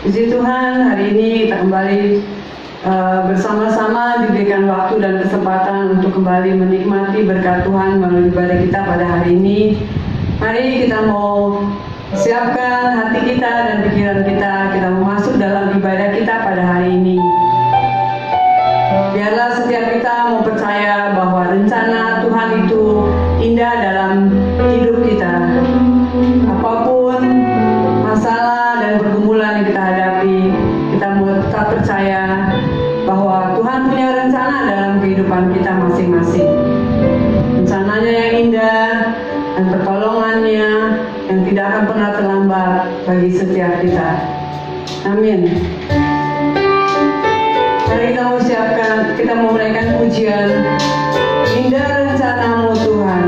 Puji Tuhan, hari ini kita kembali bersama-sama diberikan waktu dan kesempatan untuk kembali menikmati berkat Tuhan melalui ibadah kita pada hari ini. Mari kita mau siapkan hati kita dan pikiran kita mau masuk dalam ibadah kita pada hari ini. Biarlah setiap kita mau percaya bahwa rencana Tuhan itu indah dalam hidup kita. Apapun masalah dan pergumulan yang kita hadapi, kita mau tetap percaya bahwa Tuhan punya rencana dalam kehidupan kita masing-masing. Rencananya yang indah dan pertolongannya yang tidak akan pernah terlambat bagi setiap kita. Amin. Mari kita mau siapkan, kita mau menaikkan pujian Indah Rencanamu Tuhan.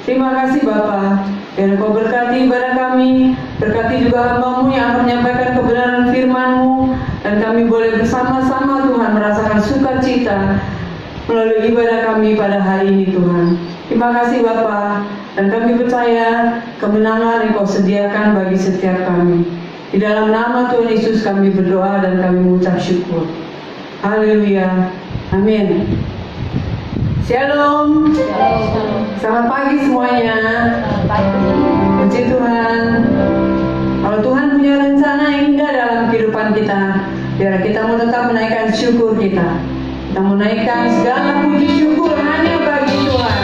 Terima kasih Bapa, dan Kau berkati ibadah kami, berkati juga hamba-Mu yang akan menyampaikan kebenaran firman-Mu, dan kami boleh bersama-sama Tuhan merasakan sukacita melalui ibadah kami pada hari ini Tuhan. Terima kasih Bapa, dan kami percaya kemenangan yang Kau sediakan bagi setiap kami. Di dalam nama Tuhan Yesus kami berdoa dan kami mengucap syukur. Haleluya. Amin. Shalom. Selamat pagi semuanya. Puji Tuhan. Kalau Tuhan punya rencana yang indah dalam kehidupan kita, biar kita mau tetap menaikkan syukur kita. Kita menaikkan segala puji syukur hanya bagi Tuhan.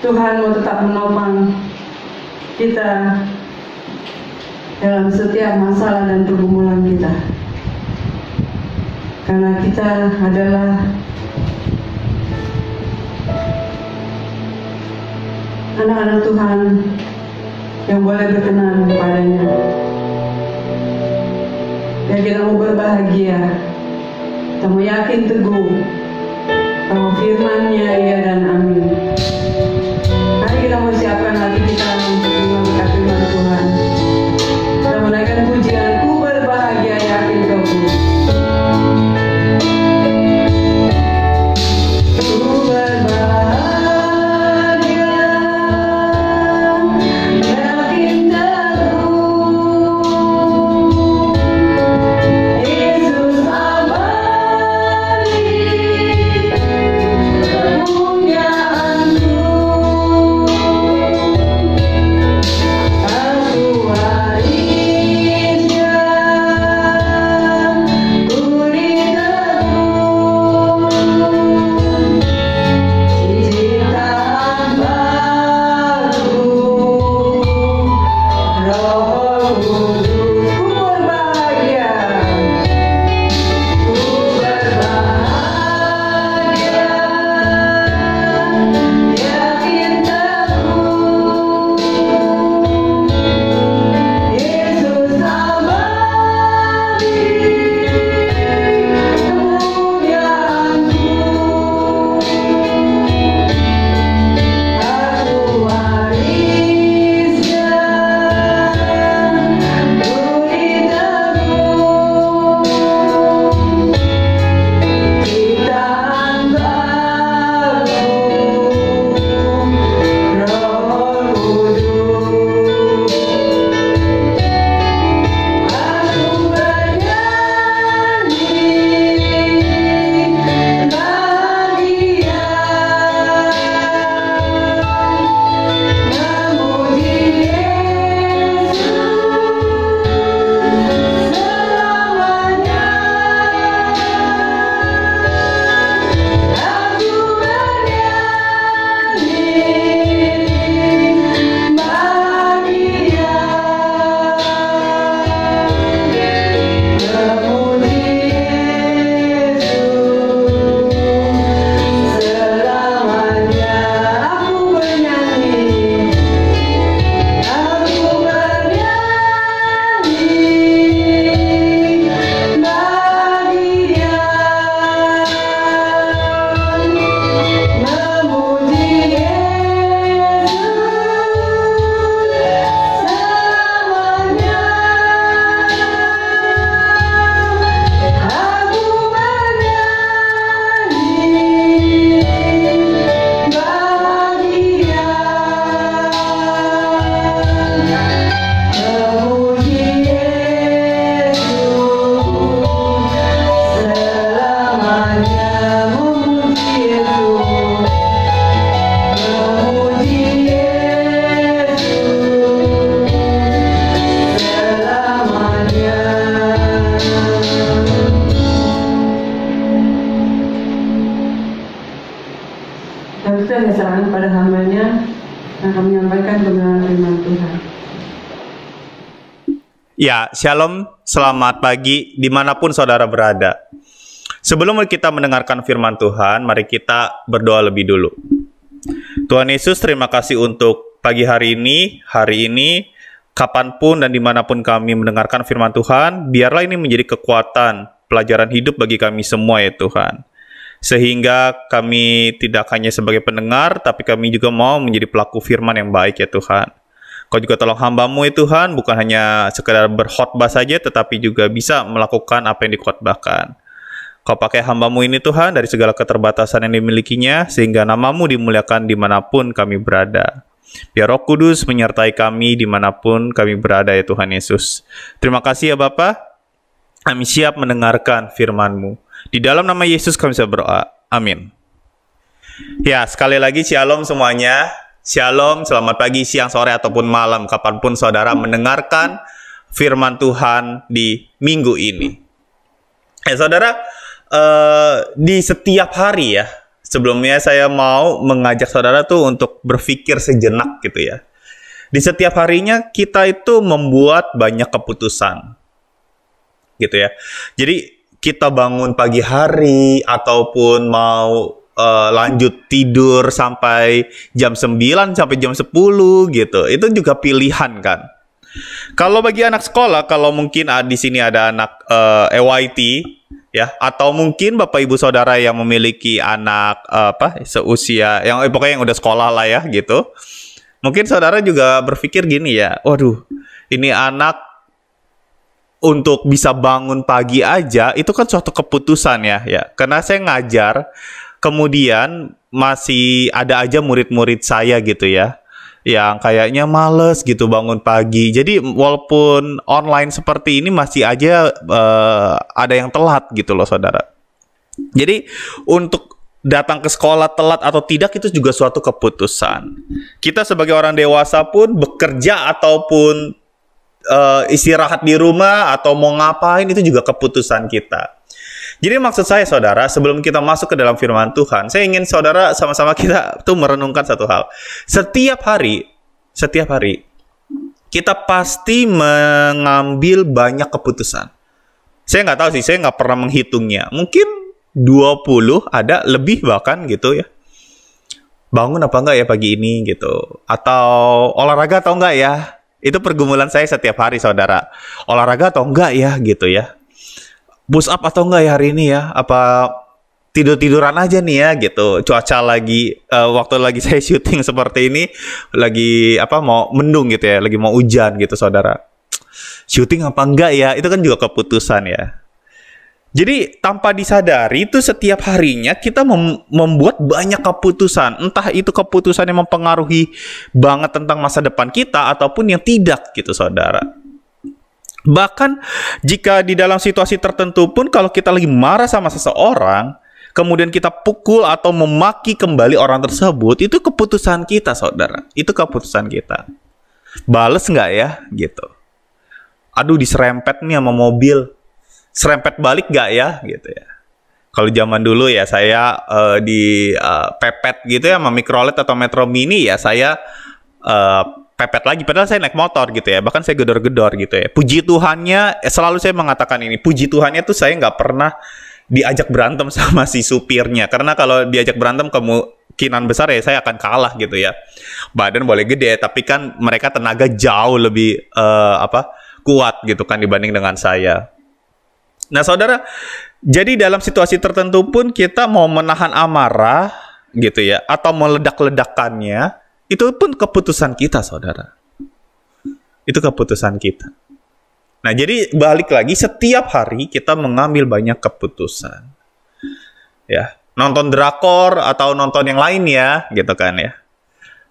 Tuhan mau tetap menopang kita dalam setiap masalah dan pergumulan kita, karena kita adalah anak-anak Tuhan yang boleh berkenan kepadanya. Dan kita mau berbahagia, kita mau yakin teguh bahwa firman-Nya iya dan amin. Mari kita mau memberikan keterangan pada hambanya yang akan menyampaikan kebenaran firman Tuhan. Ya, shalom, selamat pagi dimanapun saudara berada. Sebelum kita mendengarkan firman Tuhan, mari kita berdoa lebih dulu. Tuhan Yesus, terima kasih untuk pagi hari ini, kapanpun dan dimanapun kami mendengarkan firman Tuhan, biarlah ini menjadi kekuatan, pelajaran hidup bagi kami semua ya Tuhan. Sehingga kami tidak hanya sebagai pendengar, tapi kami juga mau menjadi pelaku firman yang baik ya Tuhan. Kau juga tolong hamba-Mu ya Tuhan, bukan hanya sekedar berkhotbah saja, tetapi juga bisa melakukan apa yang dikhotbahkan. Kau pakai hamba-Mu ini Tuhan, dari segala keterbatasan yang dimilikinya, sehingga nama-Mu dimuliakan dimanapun kami berada. Biar Roh Kudus menyertai kami dimanapun kami berada ya Tuhan Yesus. Terima kasih ya Bapa, kami siap mendengarkan firman-Mu. Di dalam nama Yesus kami bisa berdoa. Amin. Ya, sekali lagi shalom semuanya. Shalom, selamat pagi, siang, sore, ataupun malam, kapanpun saudara mendengarkan firman Tuhan di minggu ini. Saudara, di setiap hari ya, sebelumnya saya mau mengajak saudara tuh untuk berpikir sejenak gitu ya. Di setiap harinya kita itu membuat banyak keputusan, gitu ya. Jadi kita bangun pagi hari, ataupun mau lanjut tidur sampai jam 9 sampai jam 10 gitu. Itu juga pilihan kan. Kalau bagi anak sekolah, kalau mungkin di sini ada anak EYT ya, atau mungkin Bapak Ibu Saudara yang memiliki anak seusia yang pokoknya yang udah sekolah lah ya gitu. Mungkin saudara juga berpikir gini ya, waduh, ini anak untuk bisa bangun pagi aja itu kan suatu keputusan ya. Karena saya ngajar, kemudian masih ada aja murid-murid saya gitu ya, yang kayaknya males gitu bangun pagi. Jadi walaupun online seperti ini masih aja ada yang telat gitu loh saudara. Jadi untuk datang ke sekolah telat atau tidak itu juga suatu keputusan. Kita sebagai orang dewasa pun bekerja ataupun istirahat di rumah atau mau ngapain itu juga keputusan kita. Jadi maksud saya saudara, sebelum kita masuk ke dalam firman Tuhan, saya ingin saudara sama-sama kita tuh merenungkan satu hal. Setiap hari, kita pasti mengambil banyak keputusan. Saya nggak tahu sih, saya nggak pernah menghitungnya. Mungkin 20 ada lebih bahkan gitu ya. Bangun apa enggak ya pagi ini gitu. Atau olahraga atau enggak ya. Itu pergumulan saya setiap hari saudara. Olahraga atau enggak ya gitu ya. Push up atau enggak ya hari ini ya? Apa tidur-tiduran aja nih ya gitu. Cuaca lagi waktu lagi saya syuting seperti ini lagi mau mendung gitu ya, lagi mau hujan gitu saudara. Syuting apa enggak ya? Itu kan juga keputusan ya. Jadi tanpa disadari itu setiap harinya kita membuat banyak keputusan. Entah itu keputusan yang mempengaruhi banget tentang masa depan kita ataupun yang tidak gitu saudara. Bahkan jika di dalam situasi tertentu pun kalau kita lagi marah sama seseorang, kemudian kita pukul atau memaki kembali orang tersebut, itu keputusan kita saudara. Itu keputusan kita. Bales nggak ya? Gitu. Aduh diserempet nih sama mobil. Serempet balik nggak ya? Gitu ya. Kalau zaman dulu ya saya di pepet gitu ya sama Mikrolet atau Metro Mini ya saya pepet lagi, padahal saya naik motor gitu ya, bahkan saya gedor-gedor gitu ya. Puji Tuhannya, selalu saya mengatakan ini, puji Tuhannya tuh saya nggak pernah diajak berantem sama si supirnya, karena kalau diajak berantem kemungkinan besar ya saya akan kalah gitu ya. Badan boleh gede, tapi kan mereka tenaga jauh lebih kuat gitu kan dibanding dengan saya. Nah saudara, jadi dalam situasi tertentu pun kita mau menahan amarah gitu ya, atau meledak-ledakannya, itu pun keputusan kita, saudara. Itu keputusan kita. Nah, jadi balik lagi, setiap hari kita mengambil banyak keputusan. Ya, nonton drakor atau nonton yang lain ya, gitu kan ya.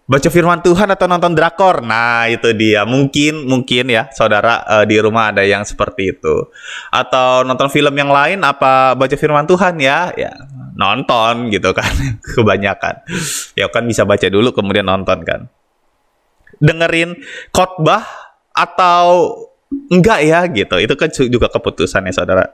Baca firman Tuhan atau nonton drakor. Nah, itu dia. Mungkin ya, saudara di rumah ada yang seperti itu. Atau nonton film yang lain apa baca firman Tuhan ya? Ya, nonton gitu kan. Kebanyakan. Ya kan bisa baca dulu kemudian nonton kan. Dengerin khotbah atau enggak ya gitu. Itu kan juga keputusannya saudara.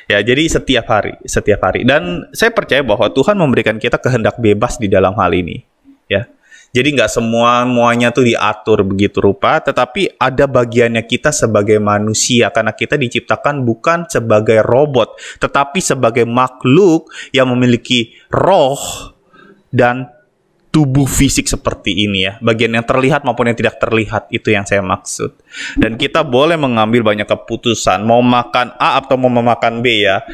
Ya, jadi setiap hari. Dan saya percaya bahwa Tuhan memberikan kita kehendak bebas di dalam hal ini. Ya, jadi nggak semuanya tuh diatur begitu rupa, tetapi ada bagiannya kita sebagai manusia karena kita diciptakan bukan sebagai robot, tetapi sebagai makhluk yang memiliki roh dan tubuh fisik seperti ini ya. Bagian yang terlihat maupun yang tidak terlihat, itu yang saya maksud. Dan kita boleh mengambil banyak keputusan, mau makan A atau mau makan B ya.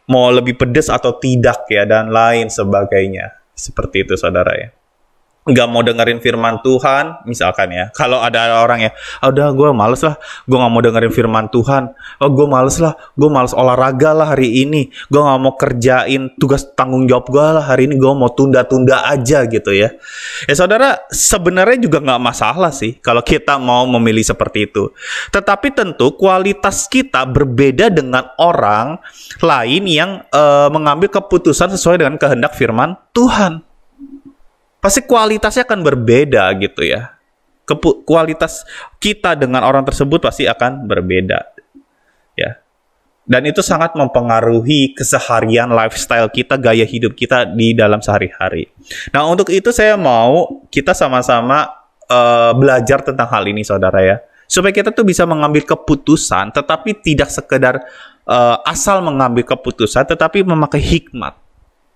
Mau lebih pedas atau tidak ya, dan lain sebagainya. Seperti itu saudara ya. Nggak mau dengerin firman Tuhan, misalkan ya. Kalau ada orang ya, udah gue males lah, gue nggak mau dengerin firman Tuhan. Oh, gue males olahraga lah hari ini. Gue nggak mau kerjain tugas tanggung jawab gue lah hari ini. Gue mau tunda-tunda aja gitu ya. Ya saudara, sebenarnya juga nggak masalah sih kalau kita mau memilih seperti itu. Tetapi tentu kualitas kita berbeda dengan orang lain yang mengambil keputusan sesuai dengan kehendak firman Tuhan. Pasti kualitasnya akan berbeda gitu ya. Kualitas kita dengan orang tersebut pasti akan berbeda. Ya. Dan itu sangat mempengaruhi keseharian lifestyle kita, gaya hidup kita di dalam sehari-hari. Nah, untuk itu saya mau kita sama-sama belajar tentang hal ini saudara ya. Supaya kita tuh bisa mengambil keputusan, tetapi tidak sekedar asal mengambil keputusan, tetapi memakai hikmat.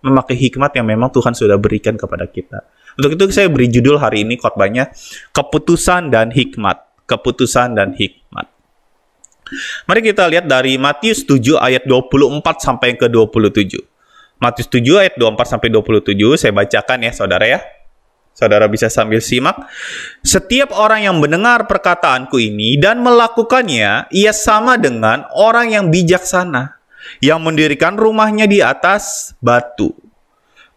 Memakai hikmat yang memang Tuhan sudah berikan kepada kita. Untuk itu saya beri judul hari ini khotbahnya Keputusan dan Hikmat. Keputusan dan Hikmat. Mari kita lihat dari Matius 7 ayat 24 sampai ke 27. Matius 7 ayat 24 sampai 27 saya bacakan ya saudara ya. Saudara bisa sambil simak. Setiap orang yang mendengar perkataanku ini dan melakukannya, ia sama dengan orang yang bijaksana yang mendirikan rumahnya di atas batu.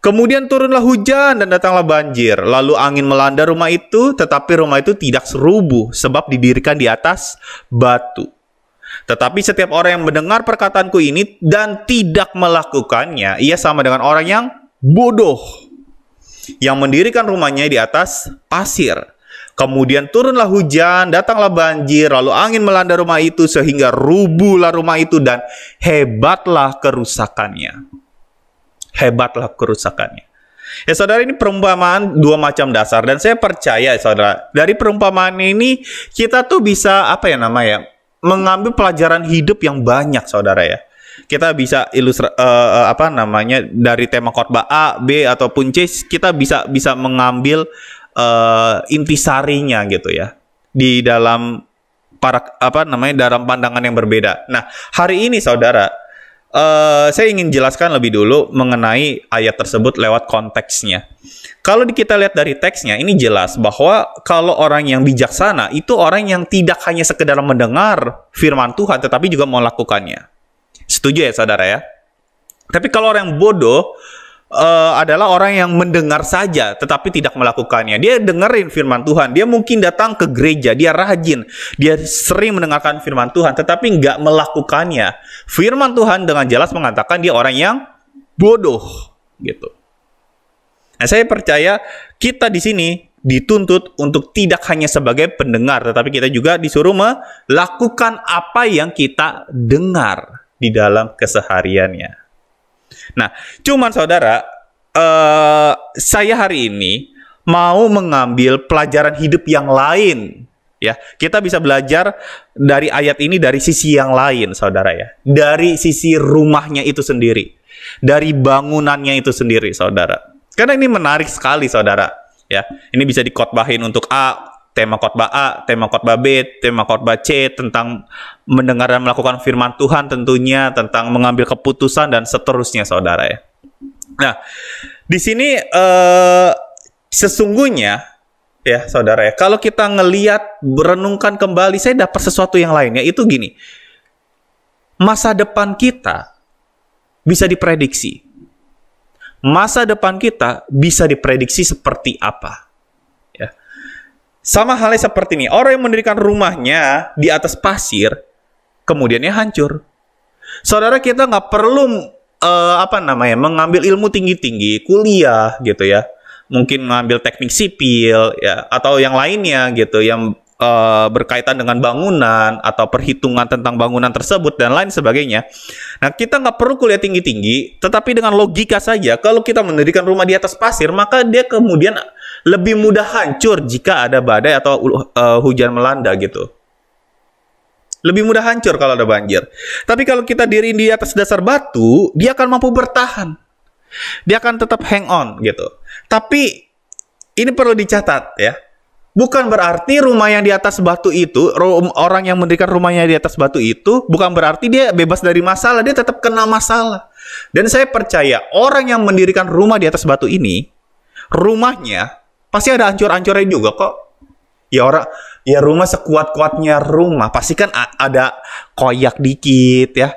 Kemudian turunlah hujan dan datanglah banjir. Lalu angin melanda rumah itu, tetapi rumah itu tidak rubuh sebab didirikan di atas batu. Tetapi setiap orang yang mendengar perkataanku ini dan tidak melakukannya, ia sama dengan orang yang bodoh yang mendirikan rumahnya di atas pasir. Kemudian turunlah hujan, datanglah banjir, lalu angin melanda rumah itu sehingga rubuhlah rumah itu dan hebatlah kerusakannya. Hebatlah kerusakannya. Ya saudara, ini perumpamaan dua macam dasar dan saya percaya saudara, dari perumpamaan ini kita tuh bisa mengambil pelajaran hidup yang banyak saudara ya. Kita bisa dari tema khotbah A, B ataupun C, kita bisa mengambil intisarinya gitu ya di dalam dalam pandangan yang berbeda. Nah, hari ini saudara, saya ingin jelaskan lebih dulu mengenai ayat tersebut lewat konteksnya. Kalau kita lihat dari teksnya, ini jelas bahwa kalau orang yang bijaksana itu orang yang tidak hanya sekedar mendengar firman Tuhan tetapi juga melakukannya. Setuju ya saudara ya? Tapi kalau orang yang bodoh adalah orang yang mendengar saja tetapi tidak melakukannya. Dia dengerin firman Tuhan, dia mungkin datang ke gereja, dia rajin, dia sering mendengarkan firman Tuhan tetapi nggak melakukannya. Firman Tuhan dengan jelas mengatakan dia orang yang bodoh gitu. Nah, saya percaya kita di sini dituntut untuk tidak hanya sebagai pendengar, tetapi kita juga disuruh melakukan apa yang kita dengar di dalam kesehariannya. Nah, cuman saudara, saya hari ini mau mengambil pelajaran hidup yang lain. Ya, kita bisa belajar dari ayat ini dari sisi yang lain, saudara ya. Dari sisi rumahnya itu sendiri, dari bangunannya itu sendiri, saudara. Karena ini menarik sekali, saudara. Ya, ini bisa dikhotbahin untuk tema khotbah A, tema khotbah B, tema khotbah C, tentang mendengar dan melakukan firman Tuhan tentunya, tentang mengambil keputusan dan seterusnya, saudara ya. Nah, di sini sesungguhnya ya, saudara ya, kalau kita ngelihat, berenungkan kembali, saya dapat sesuatu yang lain, yaitu gini. Masa depan kita bisa diprediksi. Masa depan kita bisa diprediksi seperti apa. Sama halnya seperti ini, orang yang mendirikan rumahnya di atas pasir, kemudiannya hancur. Saudara, kita nggak perlu mengambil ilmu tinggi-tinggi, kuliah gitu ya, mungkin mengambil teknik sipil ya atau yang lainnya gitu, yang berkaitan dengan bangunan atau perhitungan tentang bangunan tersebut dan lain sebagainya. Nah, kita nggak perlu kuliah tinggi-tinggi, tetapi dengan logika saja, kalau kita mendirikan rumah di atas pasir, maka dia kemudian lebih mudah hancur jika ada badai atau hujan melanda gitu. Lebih mudah hancur kalau ada banjir. Tapi kalau kita diriin di atas dasar batu, dia akan mampu bertahan. Dia akan tetap hang on gitu. Tapi ini perlu dicatat ya. Bukan berarti rumah yang di atas batu itu, orang yang mendirikan rumahnya di atas batu itu, bukan berarti dia bebas dari masalah, dia tetap kena masalah. Dan saya percaya, orang yang mendirikan rumah di atas batu ini, rumahnya pasti ada hancur-hancurnya juga kok. Ya rumah sekuat-kuatnya rumah, pasti kan ada koyak dikit ya.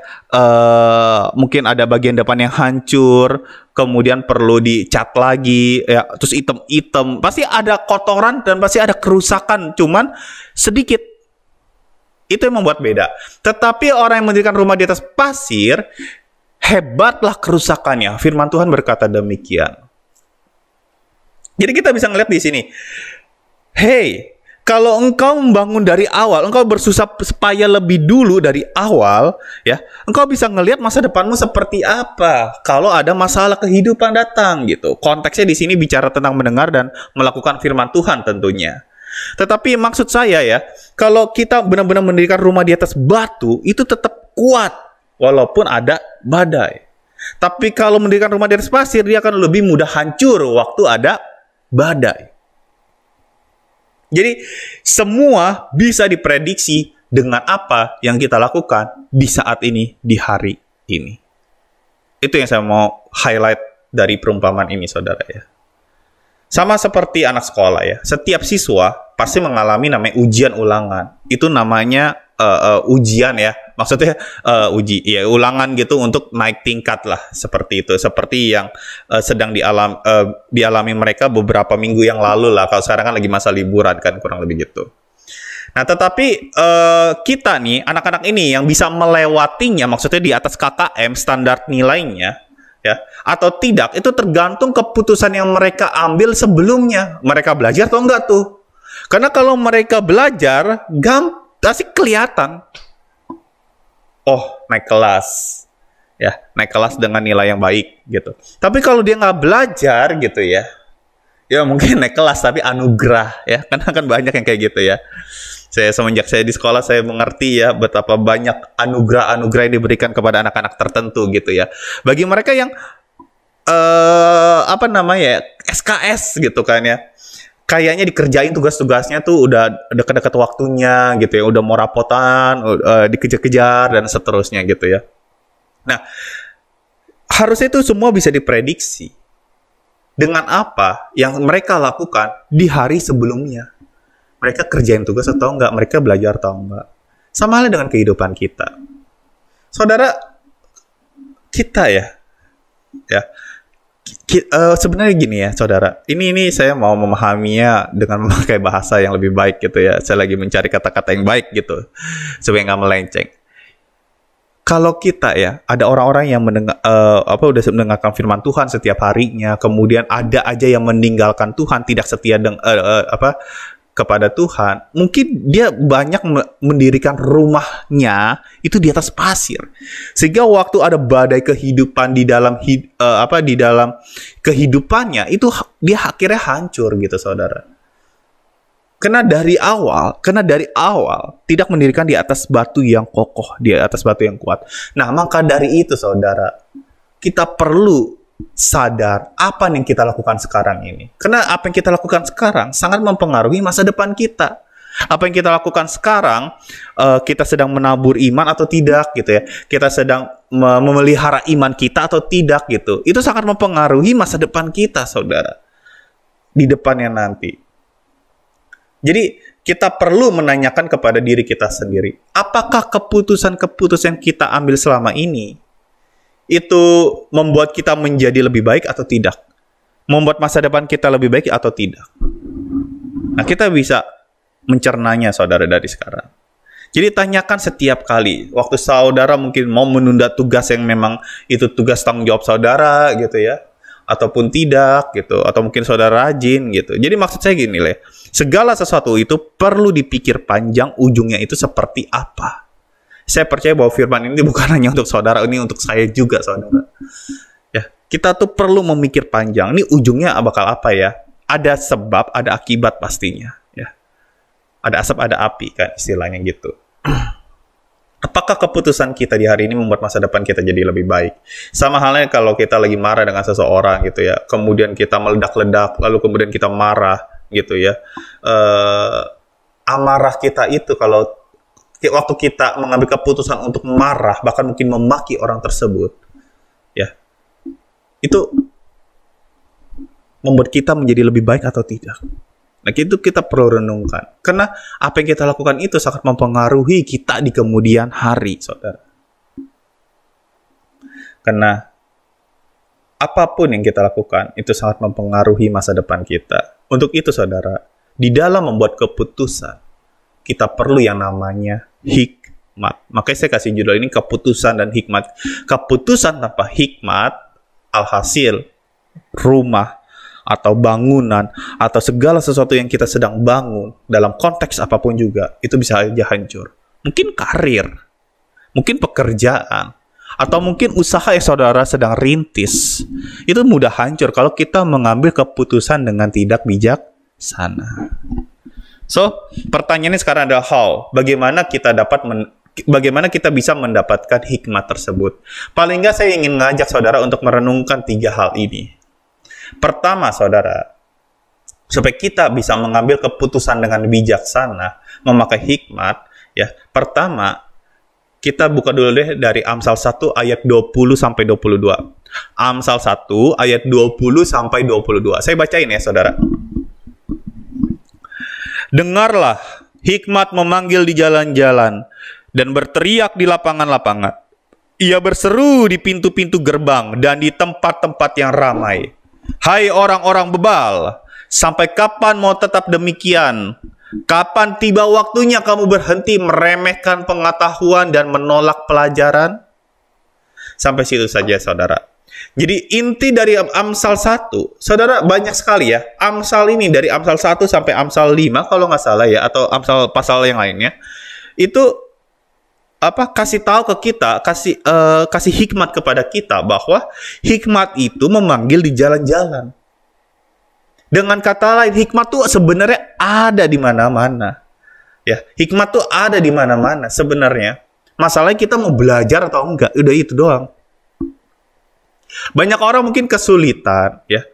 Mungkin ada bagian depan yang hancur, kemudian perlu dicat lagi ya, terus item-item, pasti ada kotoran dan pasti ada kerusakan, cuman sedikit. Itu yang membuat beda. Tetapi orang yang mendirikan rumah di atas pasir, hebatlah kerusakannya. Firman Tuhan berkata demikian. Jadi kita bisa ngeliat di sini. Hey, kalau engkau membangun dari awal, engkau bersusah payah lebih dulu dari awal, ya, engkau bisa ngelihat masa depanmu seperti apa kalau ada masalah kehidupan datang gitu. Konteksnya di sini bicara tentang mendengar dan melakukan firman Tuhan tentunya. Tetapi maksud saya ya, kalau kita benar-benar mendirikan rumah di atas batu, itu tetap kuat walaupun ada badai. Tapi kalau mendirikan rumah di atas pasir, dia akan lebih mudah hancur waktu ada badai. Jadi semua bisa diprediksi dengan apa yang kita lakukan di saat ini, di hari ini. Itu yang saya mau highlight dari perumpamaan ini, saudara ya. Sama seperti anak sekolah ya. Setiap siswa pasti mengalami namanya ujian ulangan. Itu namanya ujian ya. Maksudnya ulangan gitu untuk naik tingkat lah, seperti itu. Seperti yang sedang dialami mereka beberapa minggu yang lalu lah. Kalau sekarang kan lagi masa liburan kan, kurang lebih gitu. Nah, tetapi kita nih, anak-anak ini yang bisa melewatinya, maksudnya di atas KKM standar nilainya, ya, atau tidak, itu tergantung keputusan yang mereka ambil sebelumnya. Mereka belajar atau enggak tuh? Karena kalau mereka belajar, pasti kelihatan. Oh, naik kelas. Ya, naik kelas dengan nilai yang baik gitu. Tapi kalau dia nggak belajar gitu ya, ya mungkin naik kelas tapi anugerah ya. Karena kan banyak yang kayak gitu ya. Semenjak saya di sekolah, saya mengerti ya betapa banyak anugerah-anugerah yang diberikan kepada anak-anak tertentu gitu ya. Bagi mereka yang SKS gitu kan ya. Kayaknya dikerjain tugas-tugasnya tuh udah dekat-dekat waktunya gitu ya, udah mau rapotan, dikejar-kejar dan seterusnya gitu ya. Nah, harusnya itu semua bisa diprediksi dengan apa yang mereka lakukan di hari sebelumnya. Mereka kerjain tugas atau enggak, mereka belajar atau enggak. Sama halnya dengan kehidupan kita. Saudara, kita ya sebenarnya gini ya, saudara. Ini saya mau memahaminya dengan memakai bahasa yang lebih baik gitu ya. Saya lagi mencari kata-kata yang baik gitu, supaya nggak melenceng. Kalau kita ya, ada orang-orang yang udah mendengarkan firman Tuhan setiap harinya, kemudian ada aja yang meninggalkan Tuhan, tidak setia kepada Tuhan, mungkin dia banyak mendirikan rumahnya itu di atas pasir, sehingga waktu ada badai kehidupan di dalam kehidupannya itu dia akhirnya hancur gitu, saudara. Karena dari awal tidak mendirikan di atas batu yang kokoh, di atas batu yang kuat. Nah, maka dari itu, saudara, kita perlu sadar apa yang kita lakukan sekarang ini. Karena apa yang kita lakukan sekarang sangat mempengaruhi masa depan kita. Apa yang kita lakukan sekarang, kita sedang menabur iman atau tidak gitu ya. Kita sedang memelihara iman kita atau tidak gitu. Itu sangat mempengaruhi masa depan kita, saudara. Di depannya nanti. Jadi kita perlu menanyakan kepada diri kita sendiri. Apakah keputusan-keputusan yang kita ambil selama ini itu membuat kita menjadi lebih baik atau tidak? Membuat masa depan kita lebih baik atau tidak? Nah, kita bisa mencernanya, saudara, dari sekarang. Jadi tanyakan setiap kali waktu saudara mungkin mau menunda tugas yang memang itu tugas tanggung jawab saudara gitu ya, ataupun tidak gitu, atau mungkin saudara rajin gitu. Jadi maksud saya gini, Segala sesuatu itu perlu dipikir panjang, ujungnya itu seperti apa. Saya percaya bahwa firman ini bukan hanya untuk saudara, ini untuk saya juga, saudara. Ya, kita tuh perlu memikir panjang. Ini ujungnya bakal apa ya? Ada sebab, ada akibat pastinya. Ya, ada asap, ada api kan, istilahnya gitu. Apakah keputusan kita di hari ini membuat masa depan kita jadi lebih baik? Sama halnya kalau kita lagi marah dengan seseorang gitu ya, kemudian kita meledak-ledak, lalu kemudian kita marah gitu ya. Amarah kita itu kalau waktu kita mengambil keputusan untuk marah, bahkan mungkin memaki orang tersebut, ya, itu membuat kita menjadi lebih baik atau tidak? Nah, itu kita perlu renungkan. Karena apa yang kita lakukan itu sangat mempengaruhi kita di kemudian hari, saudara. Karena apapun yang kita lakukan, itu sangat mempengaruhi masa depan kita. Untuk itu, saudara, di dalam membuat keputusan, kita perlu yang namanya hikmat. Makanya saya kasih judul ini keputusan dan hikmat. Keputusan tanpa hikmat, alhasil rumah, atau bangunan, atau segala sesuatu yang kita sedang bangun, dalam konteks apapun juga, itu bisa aja hancur. Mungkin karir, mungkin pekerjaan, atau mungkin usaha yang saudara sedang rintis. Itu mudah hancur kalau kita mengambil keputusan dengan tidak bijaksana. So, pertanyaannya sekarang adalah bagaimana kita bisa mendapatkan hikmat tersebut? Paling nggak saya ingin ngajak saudara untuk merenungkan 3 hal ini. Pertama, saudara, supaya kita bisa mengambil keputusan dengan bijaksana, memakai hikmat, ya. Pertama, kita buka dulu deh dari Amsal 1 ayat 20 sampai 22. Amsal 1 ayat 20 sampai 22. Saya bacain ya, saudara. Dengarlah, hikmat memanggil di jalan-jalan dan berteriak di lapangan-lapangan. Ia berseru di pintu-pintu gerbang dan di tempat-tempat yang ramai. Hai orang-orang bebal, sampai kapan mau tetap demikian? Kapan tiba waktunya kamu berhenti meremehkan pengetahuan dan menolak pelajaran? Sampai situ saja, saudara. Jadi inti dari Amsal 1, saudara, banyak sekali ya. Amsal ini dari Amsal 1 sampai Amsal 5 kalau nggak salah ya, atau Amsal pasal yang lainnya. Itu kasih tahu ke kita, kasih hikmat kepada kita bahwa hikmat itu memanggil di jalan-jalan. Dengan kata lain, hikmat tuh sebenarnya ada di mana-mana. Ya, hikmat tuh ada di mana-mana sebenarnya. Masalahnya kita mau belajar atau enggak, udah itu doang. Banyak orang mungkin kesulitan ya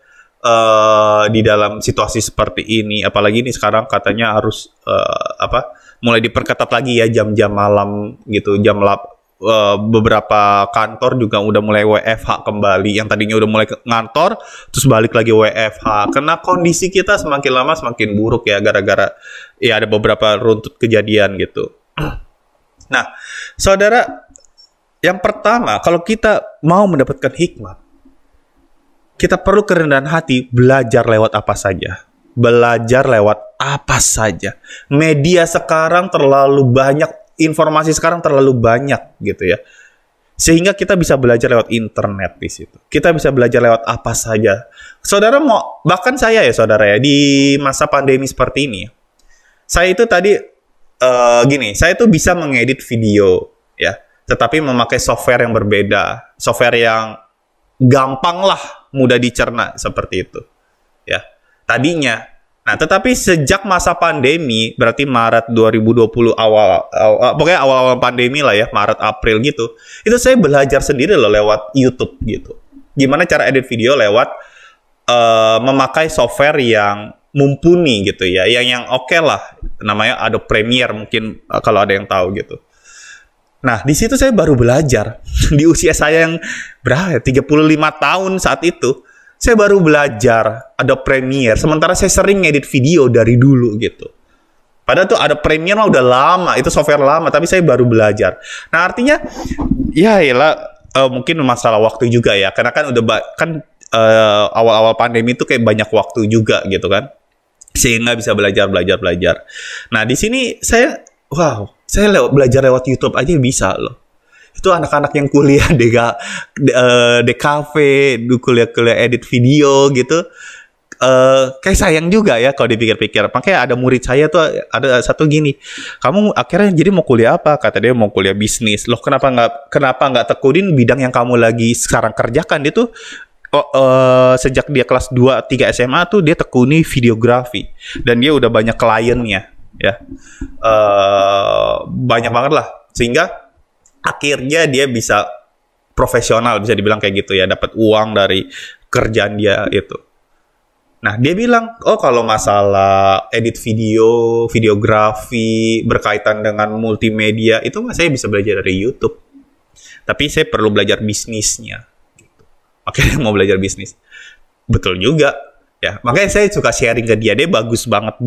di dalam situasi seperti ini, apalagi ini sekarang katanya harus mulai diperketat lagi ya jam-jam malam gitu, beberapa kantor juga udah mulai WFH kembali, yang tadinya udah mulai ngantor terus balik lagi WFH karena kondisi kita semakin lama semakin buruk ya, gara-gara ya ada beberapa runtut kejadian gitu. Nah, saudara, yang pertama, kalau kita mau mendapatkan hikmat, kita perlu kerendahan hati, belajar lewat apa saja. Belajar lewat apa saja. Media sekarang terlalu banyak, informasi sekarang terlalu banyak gitu ya. Sehingga kita bisa belajar lewat internet di situ. Kita bisa belajar lewat apa saja. Saudara mau, bahkan saya ya saudara ya, di masa pandemi seperti ini, saya itu tadi saya tuh bisa mengedit video ya, tetapi memakai software yang berbeda, software yang gampang lah, mudah dicerna seperti itu ya tadinya. Nah, tetapi sejak masa pandemi, berarti Maret 2020 pokoknya awal-awal pandemi lah ya, Maret April gitu, itu saya belajar sendiri loh lewat YouTube gitu, gimana cara edit video lewat memakai software yang mumpuni gitu ya, yang oke lah, namanya Adobe Premiere mungkin kalau ada yang tahu gitu. Nah, di situ saya baru belajar. Di usia saya yang berapa? 35 tahun saat itu, saya baru belajar Adobe Premiere. Sementara saya sering ngedit video dari dulu gitu. Padahal tuh Adobe Premiere mah udah lama, itu software lama, tapi saya baru belajar. Nah, artinya ya mungkin masalah waktu juga ya. Karena kan awal-awal pandemi itu kayak banyak waktu juga gitu kan. Sehingga bisa belajar. Nah, di sini saya belajar lewat YouTube aja bisa loh. Itu anak-anak yang kuliah di kafe, kuliah edit video gitu. kayak sayang juga ya kalau dipikir-pikir. Makanya ada murid saya tuh ada satu gini, kamu akhirnya jadi mau kuliah apa? Kata dia mau kuliah bisnis. Loh kenapa nggak tekunin bidang yang kamu lagi sekarang kerjakan? Dia tuh sejak dia kelas 2-3 SMA tuh dia tekuni videografi dan dia udah banyak kliennya ya, banyak banget lah, sehingga akhirnya dia bisa profesional, bisa dibilang kayak gitu ya, dapat uang dari kerjaan dia itu. Nah, dia bilang, oh kalau masalah edit video, videografi, berkaitan dengan multimedia, itu saya bisa belajar dari YouTube. Tapi saya perlu belajar bisnisnya. Gitu. Makanya mau belajar bisnis. Betul juga. Ya, makanya saya suka sharing ke dia. Dia bagus banget.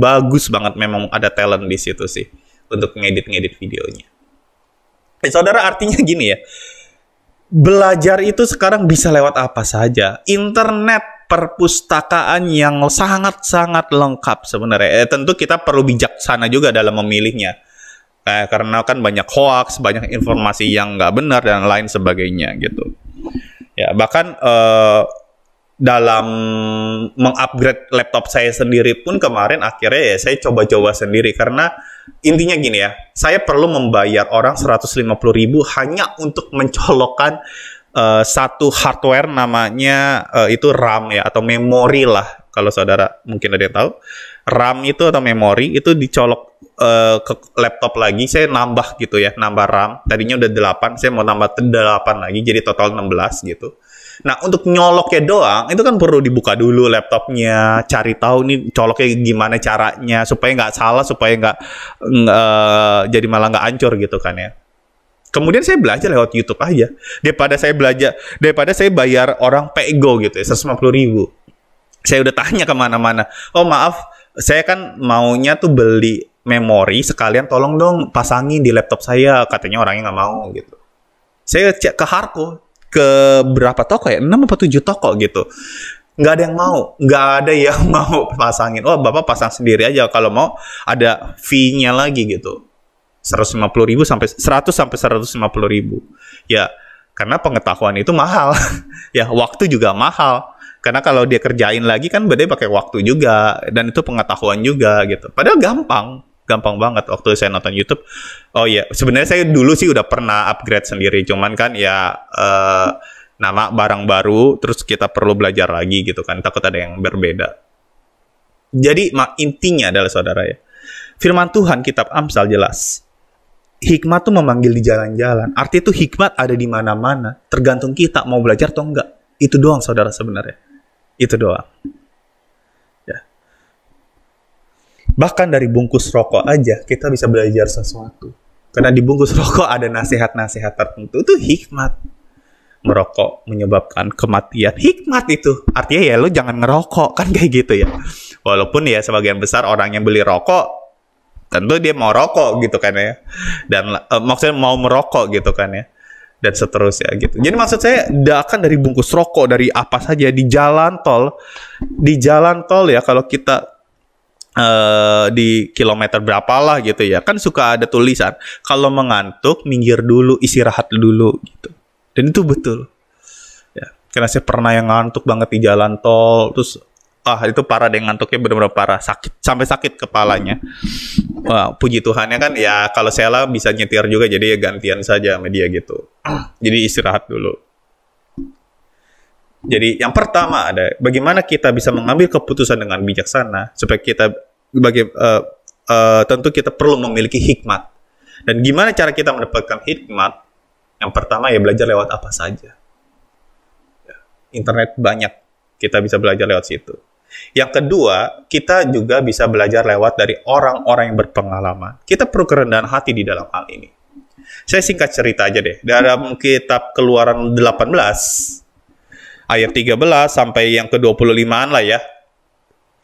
Memang ada talent di situ sih. Untuk ngedit videonya. Saudara, artinya gini ya. Belajar itu sekarang bisa lewat apa saja. Internet, perpustakaan yang sangat-sangat lengkap sebenarnya. Tentu kita perlu bijaksana juga dalam memilihnya. Karena kan banyak hoax, banyak informasi yang nggak benar, dan lain sebagainya gitu. Ya, bahkan dalam mengupgrade laptop saya sendiri pun kemarin akhirnya ya saya coba-coba sendiri. Karena intinya gini ya, saya perlu membayar orang 150.000 hanya untuk mencolokkan satu hardware namanya itu RAM ya, atau memori lah, kalau saudara mungkin ada yang tahu. RAM itu atau memori itu dicolok ke laptop lagi, saya nambah gitu ya, nambah RAM. Tadinya udah 8, saya mau nambah 8 lagi, jadi total 16 gitu. Nah, untuk nyoloknya doang, itu kan perlu dibuka dulu laptopnya, cari tahu nih coloknya gimana caranya, supaya nggak salah, supaya nggak jadi malah nggak hancur gitu kan ya. Kemudian saya belajar lewat YouTube aja. Daripada saya bayar orang pego gitu ya, 150.000. Saya udah tanya kemana-mana. Oh maaf, saya kan maunya tuh beli memori, sekalian tolong dong pasangin di laptop saya. Katanya orangnya nggak mau gitu. Saya cek ke Harko, ke berapa toko ya? 6 atau 7 toko gitu. Nggak ada yang mau. Nggak ada yang mau pasangin. Oh Bapak pasang sendiri aja. Kalau mau ada fee-nya lagi gitu. 150.000 sampai 100 sampai 150.000. Ya, karena pengetahuan itu mahal. Ya, waktu juga mahal. Karena kalau dia kerjain lagi kan berarti pakai waktu juga, dan itu pengetahuan juga gitu. Padahal gampang banget waktu saya nonton YouTube. Oh iya, sebenarnya saya dulu sih udah pernah upgrade sendiri, cuman kan ya nama barang baru, terus kita perlu belajar lagi gitu kan, takut ada yang berbeda. Jadi intinya adalah saudara ya, firman Tuhan kitab Amsal jelas. Hikmat tuh memanggil di jalan-jalan. Arti itu hikmat ada di mana-mana. Tergantung kita mau belajar atau enggak. Itu doang saudara sebenarnya. Itu doang. Ya. Bahkan dari bungkus rokok aja kita bisa belajar sesuatu. Karena di bungkus rokok ada nasihat-nasihat tertentu. Itu hikmat. Merokok menyebabkan kematian. Hikmat itu. Artinya ya lo jangan ngerokok. Kan kayak gitu ya. Walaupun ya sebagian besar orang yang beli rokok tentu dia mau rokok gitu kan ya, dan maksudnya mau merokok gitu kan ya, dan seterusnya gitu. Jadi maksud saya akan dari bungkus rokok, dari apa saja di jalan tol ya, kalau kita di kilometer berapa lah gitu ya, kan suka ada tulisan kalau mengantuk minggir dulu, istirahat dulu gitu, dan itu betul ya, karena saya pernah yang ngantuk banget di jalan tol, terus itu parah deh, ngantuknya benar-benar parah, sampai sakit kepalanya. Wah, puji Tuhannya kan ya, kalau saya lah bisa nyetir juga, jadi ya gantian saja sama dia gitu. Jadi istirahat dulu. Jadi yang pertama ada bagaimana kita bisa mengambil keputusan dengan bijaksana, supaya kita tentu kita perlu memiliki hikmat. Dan gimana cara kita mendapatkan hikmat? Yang pertama ya belajar lewat apa saja. Internet banyak, kita bisa belajar lewat situ. Yang kedua, kita juga bisa belajar lewat dari orang-orang yang berpengalaman. Kita perlu kerendahan hati di dalam hal ini. Saya singkat cerita aja deh. Dalam kitab Keluaran 18, ayat 13 sampai yang ke-25-an lah ya.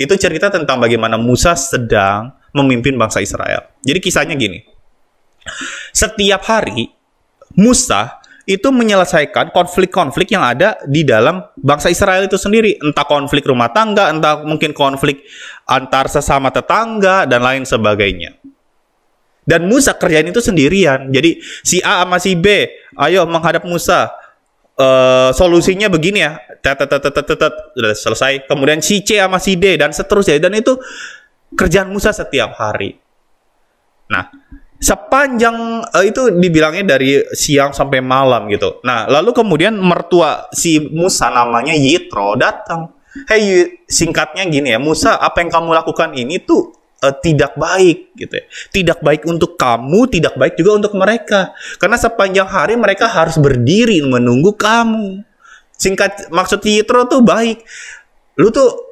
Itu cerita tentang bagaimana Musa sedang memimpin bangsa Israel. Jadi kisahnya gini. Setiap hari, Musa itu menyelesaikan konflik-konflik yang ada di dalam bangsa Israel itu sendiri. Entah konflik rumah tangga, entah mungkin konflik antar sesama tetangga, dan lain sebagainya. Dan Musa kerjain itu sendirian. Jadi si A sama si B, ayo menghadap Musa. solusinya begini ya, udah selesai. Kemudian si C sama si D dan seterusnya, dan itu kerjaan Musa setiap hari. Nah, sepanjang itu dibilangnya dari siang sampai malam gitu. Nah, lalu kemudian mertua si Musa namanya Yitro datang. Hey, singkatnya gini ya, Musa, apa yang kamu lakukan ini tuh tidak baik gitu ya. Tidak baik untuk kamu, tidak baik juga untuk mereka. Karena sepanjang hari mereka harus berdiri menunggu kamu. Singkat maksud Yitro tuh baik. Lu tuh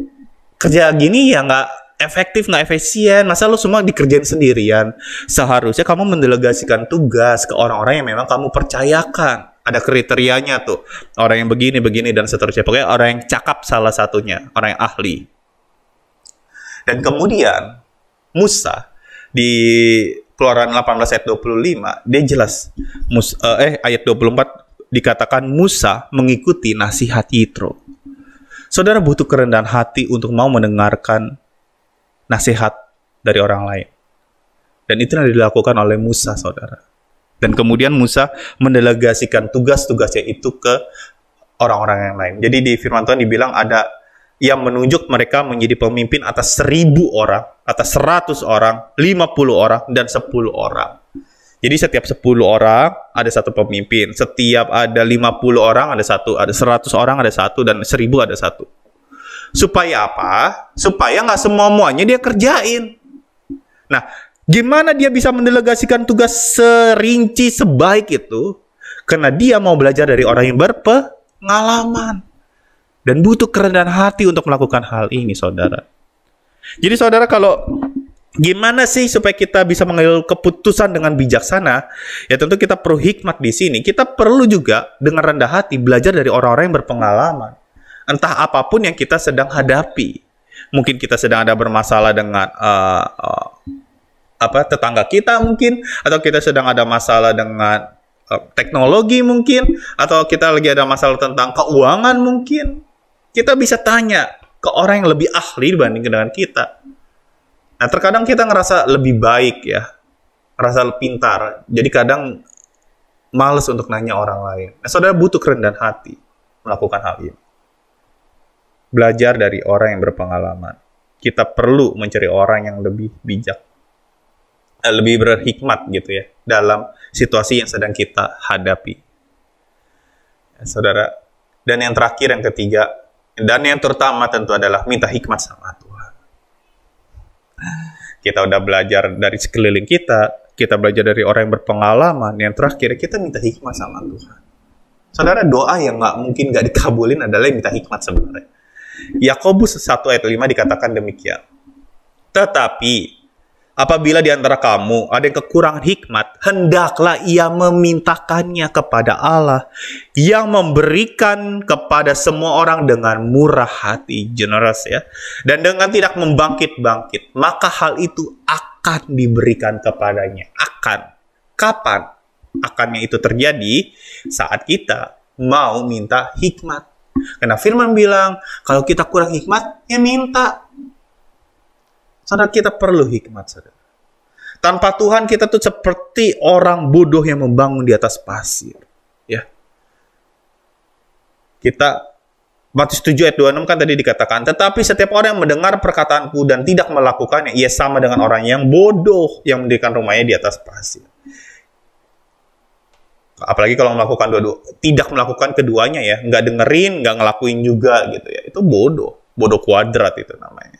kerja gini ya nggak efektif, nggak efisien. Masa lu semua dikerjain sendirian? Seharusnya kamu mendelegasikan tugas ke orang-orang yang memang kamu percayakan. Ada kriterianya tuh. Orang yang begini, dan seterusnya. Pokoknya orang yang cakap salah satunya. Orang yang ahli. Dan kemudian Musa di Keluaran 18 ayat 25 dia jelas ayat 24 dikatakan Musa mengikuti nasihat Yitro. Saudara butuh kerendahan hati untuk mau mendengarkan nasihat dari orang lain. Dan itu yang dilakukan oleh Musa, saudara. Dan kemudian Musa mendelegasikan tugas-tugasnya itu ke orang-orang yang lain. Jadi di firman Tuhan dibilang ada yang menunjuk mereka menjadi pemimpin atas 1.000 orang, atas 100 orang, 50 orang, dan 10 orang. Jadi setiap 10 orang ada satu pemimpin. Setiap ada 50 orang ada satu, ada 100 orang ada satu, dan 1.000 ada satu. Supaya apa? Supaya nggak semua-muanya dia kerjain. Nah, gimana dia bisa mendelegasikan tugas serinci sebaik itu? Karena dia mau belajar dari orang yang berpengalaman. Dan butuh kerendahan hati untuk melakukan hal ini, saudara. Jadi, saudara, kalau gimana sih supaya kita bisa mengambil keputusan dengan bijaksana? Ya tentu kita perlu hikmat di sini. Kita perlu juga dengan rendah hati belajar dari orang-orang yang berpengalaman. Entah apapun yang kita sedang hadapi. Mungkin kita sedang ada bermasalah dengan tetangga kita mungkin, atau kita sedang ada masalah dengan teknologi mungkin, atau kita lagi ada masalah tentang keuangan mungkin. Kita bisa tanya ke orang yang lebih ahli dibanding dengan kita. Nah, terkadang kita ngerasa lebih baik ya, ngerasa lebih pintar. Jadi kadang males untuk nanya orang lain. Nah, saudara butuh kerendahan hati melakukan hal ini. Belajar dari orang yang berpengalaman. Kita perlu mencari orang yang lebih bijak, lebih berhikmat gitu ya, dalam situasi yang sedang kita hadapi. Ya, saudara. Dan yang terakhir, yang ketiga, dan yang terutama tentu adalah minta hikmat sama Tuhan. Kita udah belajar dari sekeliling kita belajar dari orang yang berpengalaman. Yang terakhir, kita minta hikmat sama Tuhan. Saudara, doa yang mungkin nggak dikabulin adalah yang minta hikmat sebenarnya. Yakobus 1 ayat 5 dikatakan demikian. Tetapi apabila di antara kamu ada yang kekurangan hikmat, hendaklah ia memintakannya kepada Allah yang memberikan kepada semua orang dengan murah hati, generous ya, dan dengan tidak membangkit-bangkit, maka hal itu akan diberikan kepadanya. Akan. Kapan? Akannya itu terjadi saat kita mau minta hikmat. Karena firman bilang, kalau kita kurang hikmat, ya minta. Saudara, kita perlu hikmat, saudara. Tanpa Tuhan kita tuh seperti orang bodoh yang membangun di atas pasir. Ya. Matius 7 ayat 26 kan tadi dikatakan, tetapi setiap orang yang mendengar perkataanku dan tidak melakukannya, ia sama dengan orang yang bodoh yang mendirikan rumahnya di atas pasir. Apalagi kalau melakukan tidak melakukan keduanya ya, nggak dengerin, nggak ngelakuin juga gitu ya, itu bodoh kuadrat itu namanya.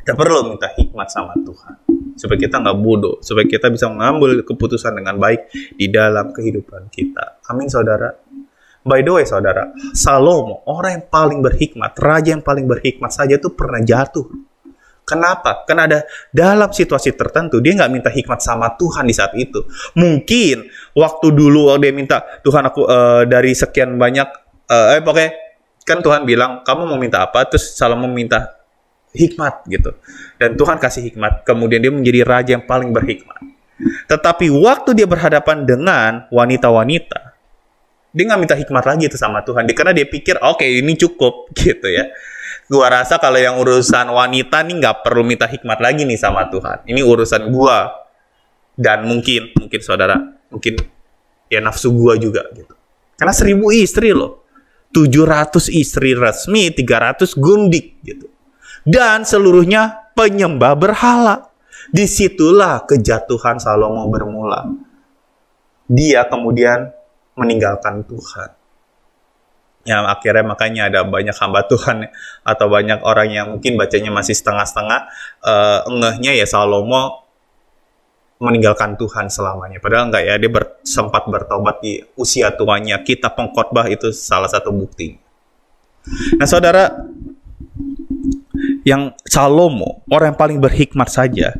Kita perlu minta hikmat sama Tuhan supaya kita nggak bodoh, supaya kita bisa mengambil keputusan dengan baik di dalam kehidupan kita. Amin, saudara. By the way, saudara, Salomo, orang yang paling berhikmat, raja yang paling berhikmat saja itu pernah jatuh. Kenapa? Karena ada dalam situasi tertentu dia nggak minta hikmat sama Tuhan di saat itu. Mungkin waktu dulu dia minta, Tuhan aku dari sekian banyak, pokoknya kan Tuhan bilang kamu mau minta apa? Terus Salomo minta hikmat gitu. Dan Tuhan kasih hikmat. Kemudian dia menjadi raja yang paling berhikmat. Tetapi waktu dia berhadapan dengan wanita-wanita, dia nggak minta hikmat lagi itu sama Tuhan. Karena dia pikir oke, ini cukup gitu ya. Gua rasa kalau yang urusan wanita nih nggak perlu minta hikmat lagi nih sama Tuhan. Ini urusan gua. Dan mungkin saudara, mungkin ya nafsu gua juga gitu. Karena 1000 istri loh. 700 istri resmi, 300 gundik gitu. Dan seluruhnya penyembah berhala. Disitulah kejatuhan Salomo bermula. Dia kemudian meninggalkan Tuhan. Ya, akhirnya makanya ada banyak hamba Tuhan atau banyak orang yang mungkin bacanya masih setengah-setengah, ngehnya ya Salomo meninggalkan Tuhan selamanya. Padahal enggak ya, dia sempat bertobat di usia tuanya. Kitab Pengkhotbah itu salah satu bukti. Nah saudara, yang Salomo, orang yang paling berhikmat saja,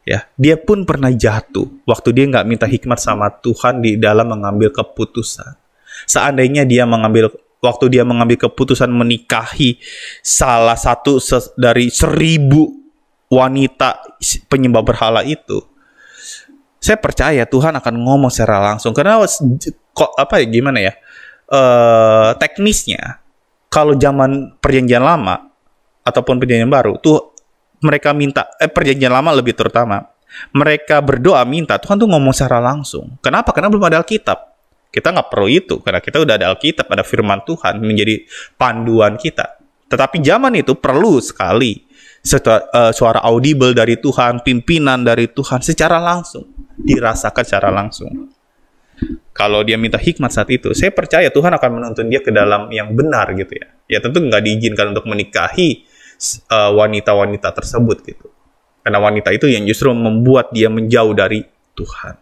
ya, dia pun pernah jatuh waktu dia nggak minta hikmat sama Tuhan di dalam mengambil keputusan. Seandainya waktu dia mengambil keputusan menikahi salah satu dari 1000 wanita penyembah berhala itu, saya percaya Tuhan akan ngomong secara langsung. Karena teknisnya, kalau zaman perjanjian lama ataupun perjanjian baru tuh mereka minta, perjanjian lama lebih terutama, mereka berdoa minta Tuhan tuh ngomong secara langsung. Kenapa? Karena belum ada Alkitab. Kita nggak perlu itu, karena kita udah ada Alkitab, ada firman Tuhan menjadi panduan kita. Tetapi zaman itu perlu sekali suara audible dari Tuhan, pimpinan dari Tuhan secara langsung, dirasakan secara langsung. Kalau dia minta hikmat saat itu, saya percaya Tuhan akan menuntun dia ke dalam yang benar gitu ya. Ya tentu nggak diizinkan untuk menikahi wanita-wanita tersebut gitu. Karena wanita itu yang justru membuat dia menjauh dari Tuhan.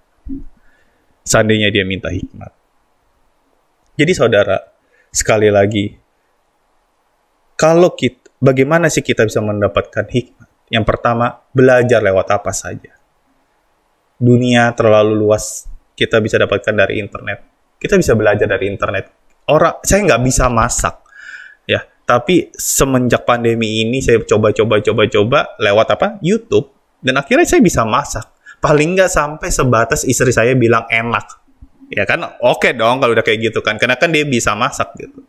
Seandainya dia minta hikmat. Jadi saudara, sekali lagi, bagaimana sih kita bisa mendapatkan hikmat? Yang pertama, belajar lewat apa saja. Dunia terlalu luas, kita bisa dapatkan dari internet. Kita bisa belajar dari internet. Saya nggak bisa masak, ya. Tapi semenjak pandemi ini, saya coba lewat YouTube, dan akhirnya saya bisa masak. Paling nggak sampai sebatas istri saya bilang enak. Ya kan, oke dong kalau udah kayak gitu kan. Karena kan dia bisa masak gitu.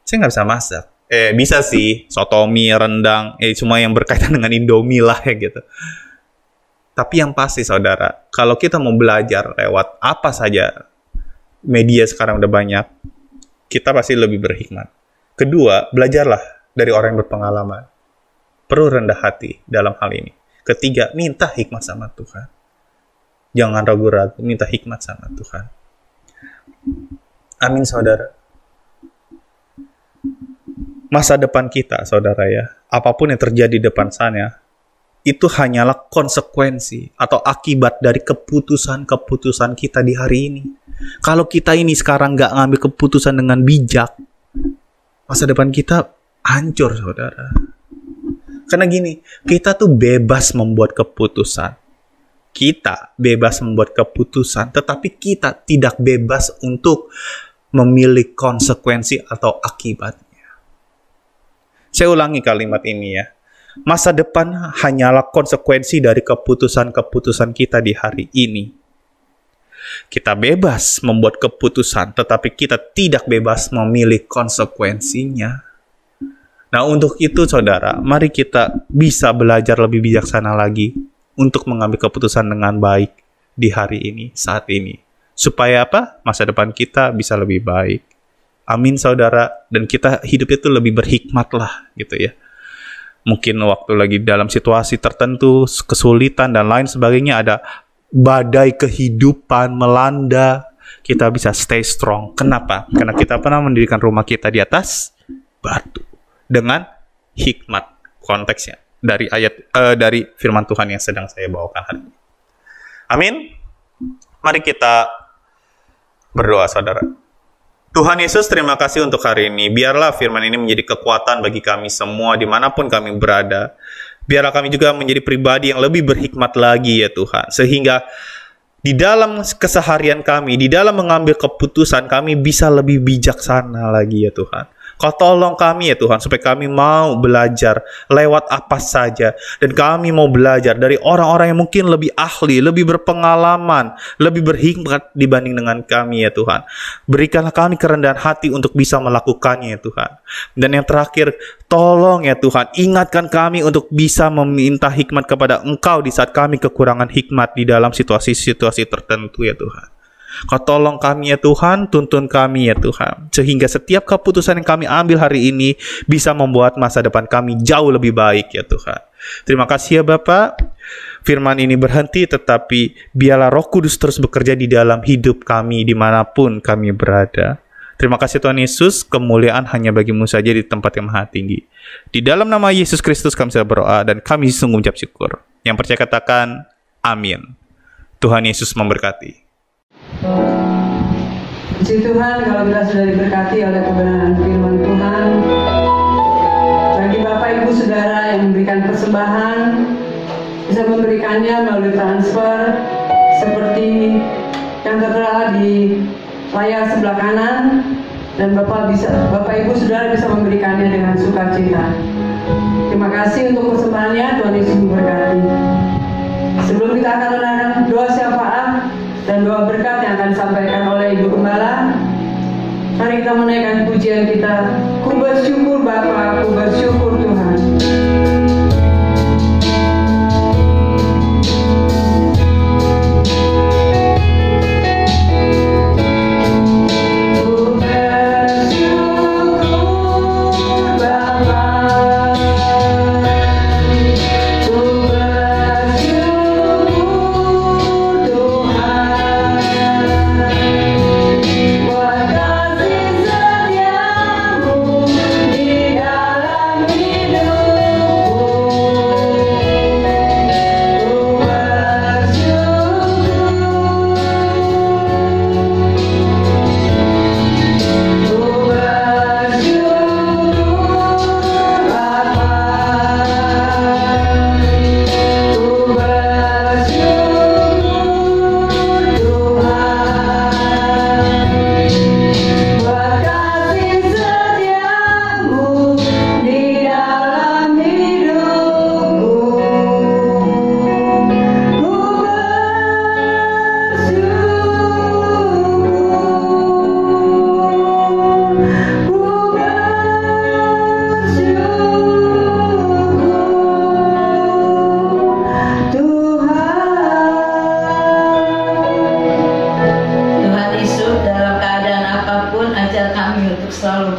Saya nggak bisa masak. Bisa sih, sotomi, rendang, cuma yang berkaitan dengan Indomie lah ya gitu. Tapi yang pasti saudara, kalau kita mau belajar lewat apa saja, media sekarang udah banyak, kita pasti lebih berhikmat. Kedua, belajarlah dari orang yang berpengalaman. Perlu rendah hati dalam hal ini. Ketiga, minta hikmat sama Tuhan. Jangan ragu-ragu, minta hikmat sama Tuhan. Amin saudara. Masa depan kita saudara ya, apapun yang terjadi di depan sana, itu hanyalah konsekuensi atau akibat dari keputusan-keputusan kita di hari ini. Kalau kita ini sekarang nggak ngambil keputusan dengan bijak, masa depan kita hancur saudara. Karena gini, kita tuh bebas membuat keputusan. Kita bebas membuat keputusan, tetapi kita tidak bebas untuk memilih konsekuensi atau akibatnya. Saya ulangi kalimat ini ya. Masa depan hanyalah konsekuensi dari keputusan-keputusan kita di hari ini. Kita bebas membuat keputusan, tetapi kita tidak bebas memilih konsekuensinya. Nah, untuk itu saudara, mari kita bisa belajar lebih bijaksana lagi untuk mengambil keputusan dengan baik di hari ini, saat ini. Supaya apa? Masa depan kita bisa lebih baik. Amin saudara. Dan kita hidup itu lebih berhikmat lah gitu ya. Mungkin waktu lagi dalam situasi tertentu, kesulitan dan lain sebagainya, ada badai kehidupan melanda, kita bisa stay strong. Kenapa? Karena kita pernah mendirikan rumah kita di atas batu. Dengan hikmat konteksnya. Dari dari firman Tuhan yang sedang saya bawakan hari ini. Amin. Mari kita berdoa saudara. Tuhan Yesus, terima kasih untuk hari ini. Biarlah firman ini menjadi kekuatan bagi kami semua dimanapun kami berada. Biarlah kami juga menjadi pribadi yang lebih berhikmat lagi ya Tuhan. Sehingga di dalam keseharian kami, di dalam mengambil keputusan kami bisa lebih bijaksana lagi ya Tuhan. Kau tolong kami ya Tuhan, supaya kami mau belajar lewat apa saja. Dan kami mau belajar dari orang-orang yang mungkin lebih ahli, lebih berpengalaman, lebih berhikmat dibanding dengan kami ya Tuhan. Berikanlah kami kerendahan hati untuk bisa melakukannya ya Tuhan. Dan yang terakhir, tolong ya Tuhan, ingatkan kami untuk bisa meminta hikmat kepada Engkau di saat kami kekurangan hikmat di dalam situasi-situasi tertentu ya Tuhan. Kau tolong kami ya Tuhan, tuntun kami ya Tuhan, sehingga setiap keputusan yang kami ambil hari ini bisa membuat masa depan kami jauh lebih baik ya Tuhan. Terima kasih ya Bapak. Firman ini berhenti, tetapi biarlah Roh Kudus terus bekerja di dalam hidup kami dimanapun kami berada. Terima kasih Tuhan Yesus, kemuliaan hanya bagimu saja di tempat yang maha tinggi. Di dalam nama Yesus Kristus kami sudah berdoa dan kami sungguh mengucap syukur. Yang percaya katakan, amin. Tuhan Yesus memberkati. Puji Tuhan kalau kita sudah diberkati oleh kebenaran firman Tuhan. Bagi Bapak Ibu Saudara yang memberikan persembahan, bisa memberikannya melalui transfer seperti yang tertera di layar sebelah kanan, dan Bapak Ibu Saudara bisa memberikannya dengan sukacita. Terima kasih untuk persembahannya. Tuhan Yesus memberkati. Sebelum kita akan mendengarkan doa syafaat dan doa berkat yang akan disampaikan oleh Ibu Gembala, mari kita menaikkan pujian kita. Ku bersyukur Bapa, ku bersyukur Tuhan.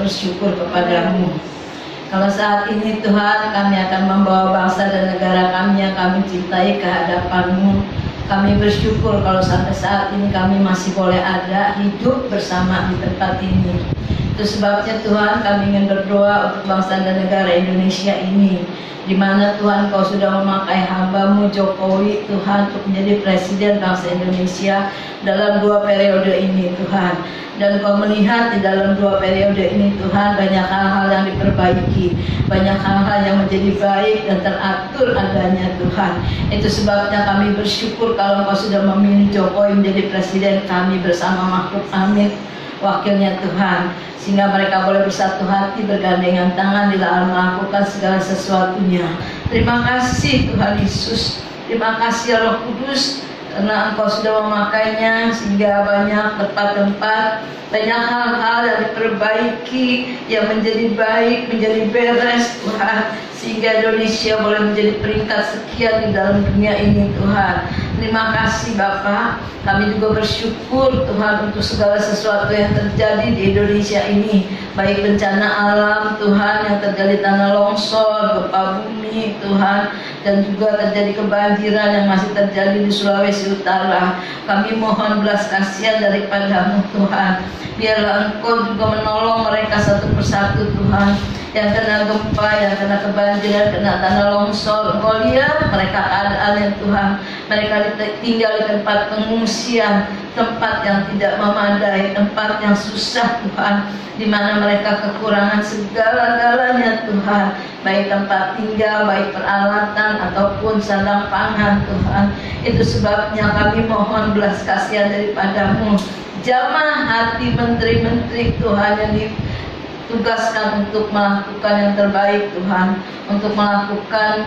Bersyukur kepadamu. Kalau saat ini Tuhan, kami akan membawa bangsa dan negara kami yang kami cintai ke hadapan-Mu. Kami bersyukur kalau sampai saat ini kami masih boleh ada hidup bersama di tempat ini. Itu sebabnya Tuhan, kami ingin berdoa untuk bangsa dan negara Indonesia ini, di mana Tuhan Kau sudah memakai hamba-Mu Jokowi Tuhan untuk menjadi presiden bangsa Indonesia dalam 2 periode ini Tuhan. Dan Kau melihat di dalam 2 periode ini Tuhan, banyak hal-hal yang diperbaiki, banyak hal-hal yang menjadi baik dan teratur adanya Tuhan. Itu sebabnya kami bersyukur kalau Kau sudah memilih Jokowi menjadi presiden kami bersama Mahfud Amin wakilnya Tuhan, sehingga mereka boleh bersatu hati, bergandengan tangan di dalam melakukan segala sesuatunya. Terima kasih Tuhan Yesus, terima kasih Roh Kudus, karena Engkau sudah memakainya sehingga banyak tempat-tempat, banyak hal-hal yang diperbaiki, yang menjadi baik, menjadi beres Tuhan, sehingga Indonesia boleh menjadi peringkat sekian di dalam dunia ini Tuhan. Terima kasih Bapa. Kami juga bersyukur Tuhan untuk segala sesuatu yang terjadi di Indonesia ini, baik bencana alam Tuhan yang terjadi tanah longsor, gempa bumi Tuhan, dan juga terjadi kebanjiran yang masih terjadi di Sulawesi Utara. Kami mohon belas kasihan daripada-Mu Tuhan. Biarlah Engkau juga menolong mereka satu persatu Tuhan, yang kena gempa, yang kena kebanjiran, kena tanah longsor. Engkau lihat mereka keadaannya Tuhan. Mereka tinggal di tempat pengungsian, tempat yang tidak memadai, tempat yang susah Tuhan, di mana mereka kekurangan segala-galanya Tuhan, baik tempat tinggal, baik peralatan ataupun sandang pangan Tuhan. Itu sebabnya kami mohon belas kasihan daripada-Mu. Jamah hati menteri-menteri Tuhan yang ditugaskan untuk melakukan yang terbaik Tuhan, untuk melakukan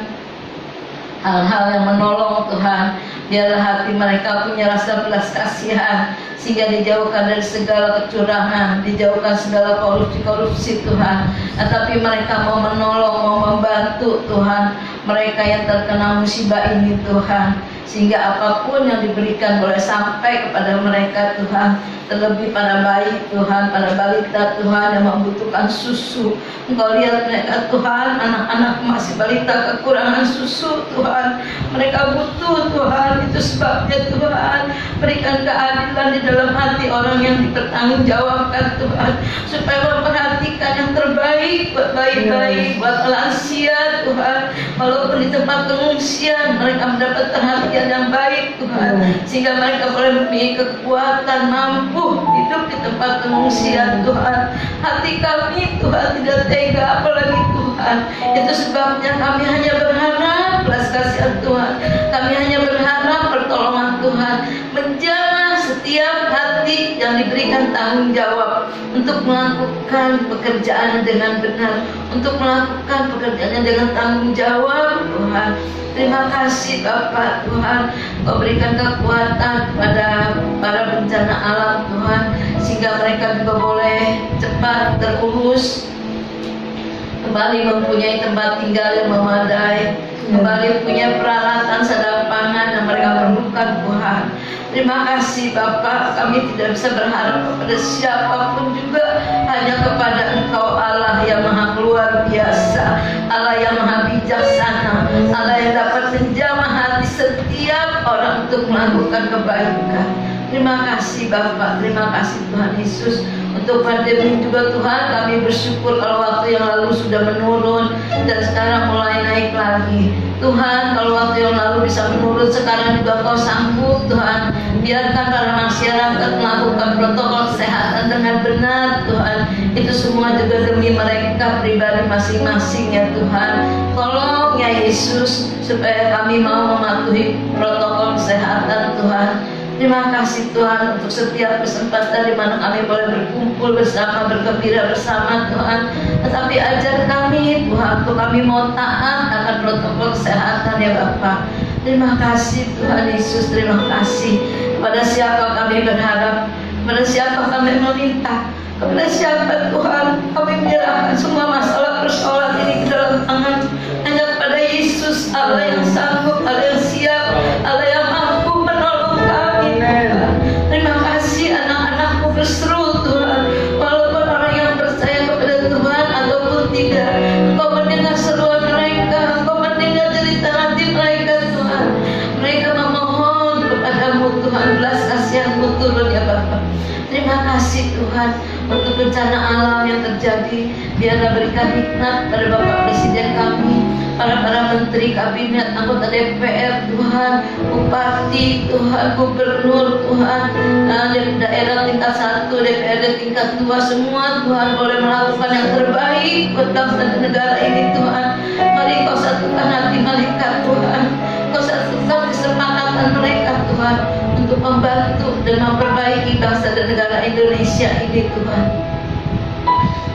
hal-hal yang menolong Tuhan. Biarlah hati mereka punya rasa belas kasihan, sehingga dijauhkan dari segala kecurangan, dijauhkan segala korupsi Tuhan. Tetapi mereka mau menolong, mau membantu Tuhan mereka yang terkena musibah ini Tuhan, sehingga apapun yang diberikan boleh sampai kepada mereka Tuhan. Terlebih para bayi Tuhan, para balita Tuhan yang membutuhkan susu. Engkau lihat mereka Tuhan, anak-anak masih balita kekurangan susu Tuhan. Mereka butuh Tuhan, itu sebabnya Tuhan berikan keadilan di dalam hati orang yang dipertanggungjawabkan Tuhan, supaya memperhatikan yang terbaik buat bayi-bayi, buat lansia Tuhan. Walaupun di tempat pengungsian mereka mendapat perhatian yang baik Tuhan, sehingga mereka boleh memiliki kekuatan mampu hidup di tempat pengungsian Tuhan. Hati kami Tuhan tidak tega, apalagi Tuhan. Itu sebabnya kami hanya berharap belas kasihan Tuhan. Kami hanya berharap pertolongan Tuhan menjamah setiap hati yang diberikan tanggung jawab untuk melakukan pekerjaannya dengan benar, untuk melakukan pekerjaannya dengan tanggung jawab Tuhan. Terima kasih Bapak Tuhan, Kau berikan kekuatan kepada para bencana alam Tuhan, sehingga mereka juga boleh cepat terurus, kembali mempunyai tempat tinggal yang memadai, kembali punya peralatan sandang pangan yang mereka perlukan Tuhan. Terima kasih Bapak, kami tidak bisa berharap kepada siapapun juga, hanya kepada Engkau Allah yang maha luar biasa, Allah yang maha bijaksana, Allah yang dapat menjamah hati setiap orang untuk melakukan kebaikan. Terima kasih Bapak, terima kasih Tuhan Yesus. Untuk pandemi juga Tuhan, kami bersyukur kalau waktu yang lalu sudah menurun dan sekarang mulai naik lagi. Tuhan, kalau waktu yang lalu bisa menurun, sekarang juga Kau sanggup Tuhan. Biarkan para masyarakat melakukan protokol kesehatan dengan benar Tuhan. Itu semua juga demi mereka pribadi masing-masing ya Tuhan. Tolong ya Yesus, supaya kami mau mematuhi protokol kesehatan Tuhan. Terima kasih Tuhan untuk setiap kesempatan di mana kami boleh berkumpul bersama, bergembira bersama Tuhan. Tetapi ajar kami Tuhan, untuk kami mau taat akan protokol kesehatan ya Bapak. Terima kasih Tuhan Yesus, terima kasih. Kepada siapa kami berharap, kepada siapa kami meminta, kepada siapa Tuhan kami menyerahkan semua masalah persoalan ini ke dalam tangan. Hanya kepada Yesus, Allah yang sanggup, Allah yang siap, Allah yang mampu menolong kami. Terima kasih anak-anakmu berseru Tuhan, walaupun orang yang percaya kepada Tuhan ataupun tidak, Engkau mendengar seruan mereka, Engkau mendengar cerita hati mereka Tuhan. Mereka memohon kepadamu Tuhan, belas kasihan-Mu turun ya Bapak. Terima kasih Tuhan untuk bencana alam yang terjadi. Biarlah berikan hikmat pada Bapak Presiden kami, para menteri kabinet, anggota DPR Tuhan, bupati Tuhan, gubernur Tuhan, daerah tingkat 1, DPRD tingkat 2, semua Tuhan boleh melakukan yang terbaik buat bangsa dan negara ini Tuhan. Mari Kau satukan hati mereka Tuhan, Kau satukan kesepakatan mereka Tuhan, untuk membantu dan memperbaiki bangsa dan negara Indonesia ini Tuhan.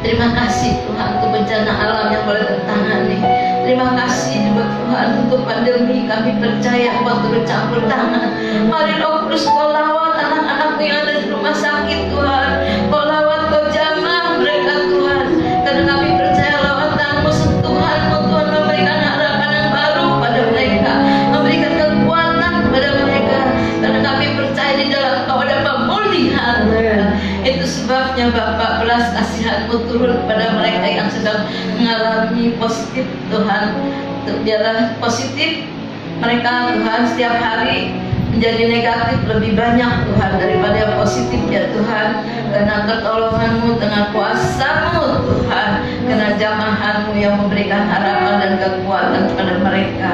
Terima kasih Tuhan untuk bencana alam yang boleh tertangani. Terima kasih juga Tuhan untuk pandemi. Kami percaya waktu bercampur tangan. Mari Roh Kudus Kau lawat anak-anakmu yang ada di rumah sakit Tuhan. Kau lawat, Kau jamah mereka Tuhan. Karena kami percaya lawatanmu, sentuhanmu Tuhan memberikan harapan yang baru pada mereka, memberikan kekuatan kepada mereka. Karena kami percaya di dalam Kau ada pemulihan. Itu sebabnya Bapak, belas kasihan-Mu turun kepada mereka yang sedang mengalami positif Tuhan. Biarlah positif mereka Tuhan setiap hari menjadi negatif lebih banyak Tuhan daripada yang positif ya Tuhan. Karena pertolongan-Mu, dengan kuasa-Mu Tuhan, karena jamahan-Mu yang memberikan harapan dan kekuatan kepada mereka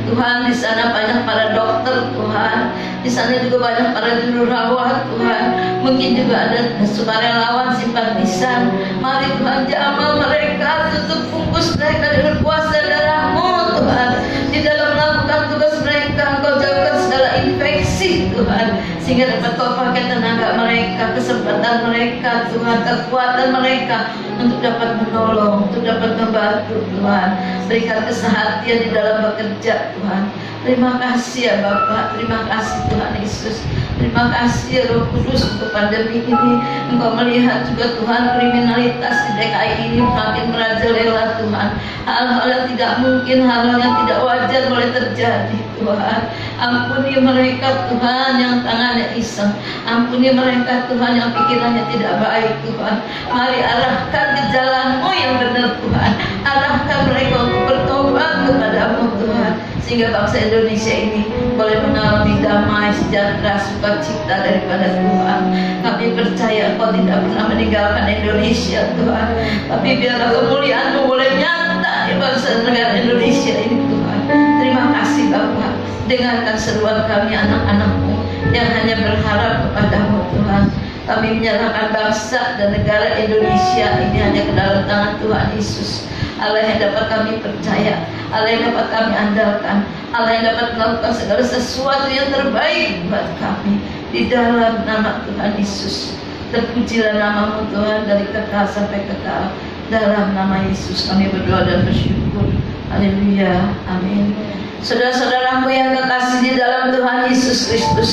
Tuhan. Di sana banyak para dokter Tuhan, di sana juga banyak para jururawat Tuhan, mungkin juga ada sukarelawan simpatisan. Mari Tuhan jamah mereka, tutup bungkus mereka dengan kuasa darah-Mu Tuhan. Di dalam melakukan tugas mereka, Engkau jauhkan segala infeksi Tuhan, sehingga dapat Kau pakai tenaga mereka, kesempatan mereka Tuhan, kekuatan mereka untuk dapat menolong, untuk dapat membantu Tuhan. Berikan kesehatan di dalam bekerja Tuhan. Terima kasih ya Bapak, terima kasih Tuhan Yesus. Terima kasih ya Roh Kudus untuk pandemi ini. Engkau melihat juga Tuhan kriminalitas di DKI ini makin merajalela Tuhan. Hal-hal yang tidak mungkin, hal-hal yang tidak wajar boleh terjadi Tuhan. Ampuni mereka Tuhan yang tangannya iseng. Ampuni mereka Tuhan yang pikirannya tidak baik Tuhan. Mari arahkan ke jalan-Mu yang benar Tuhan. Arahkan mereka untuk bertobat kepada-Mu Tuhan, sehingga bangsa Indonesia ini boleh mengalami damai, sejahtera, sukacita daripada Tuhan. Kami percaya Engkau tidak pernah meninggalkan Indonesia Tuhan, tapi biarlah kemuliaan-Mu boleh nyata di bangsa negara Indonesia ini Tuhan. Terima kasih Bapa. Dengarkan seruan kami anak-anak-Mu yang hanya berharap kepada-Mu Tuhan. Kami menyerahkan bangsa dan negara Indonesia ini hanya ke dalam tangan Tuhan Yesus, Allah yang dapat kami percaya, Allah yang dapat kami andalkan, Allah yang dapat melakukan segala sesuatu yang terbaik buat kami. Di dalam nama Tuhan Yesus, terpujilah nama-Mu Tuhan dari kekal sampai kekal. Dalam nama Yesus kami berdoa dan bersyukur. Haleluya, amin. Saudara-saudaraku yang kekasih di dalam Tuhan Yesus Kristus,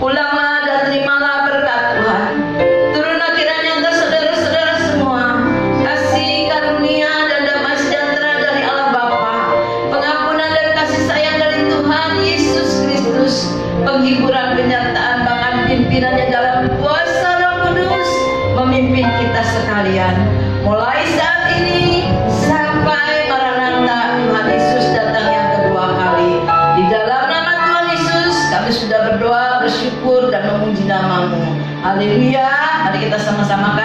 pulanglah dan terimalah berkat Tuhan. Turunlah kiranya untuk saudara-saudara semua kasih karunia dan damai sejahtera dari Allah Bapa, pengampunan dan kasih sayang dari Tuhan Yesus Kristus, penghiburan, penyertaan, bahkan pimpinannya dalam kuasa Roh Kudus memimpin kita sekalian, mulai saat ini sampai Maranatha Tuhan Yesus datang yang kedua kali. Di dalam nama Tuhan Yesus kami sudah berdoa, bersyukur dan memuji nama-Mu. Haleluya. Mari kita sama-sama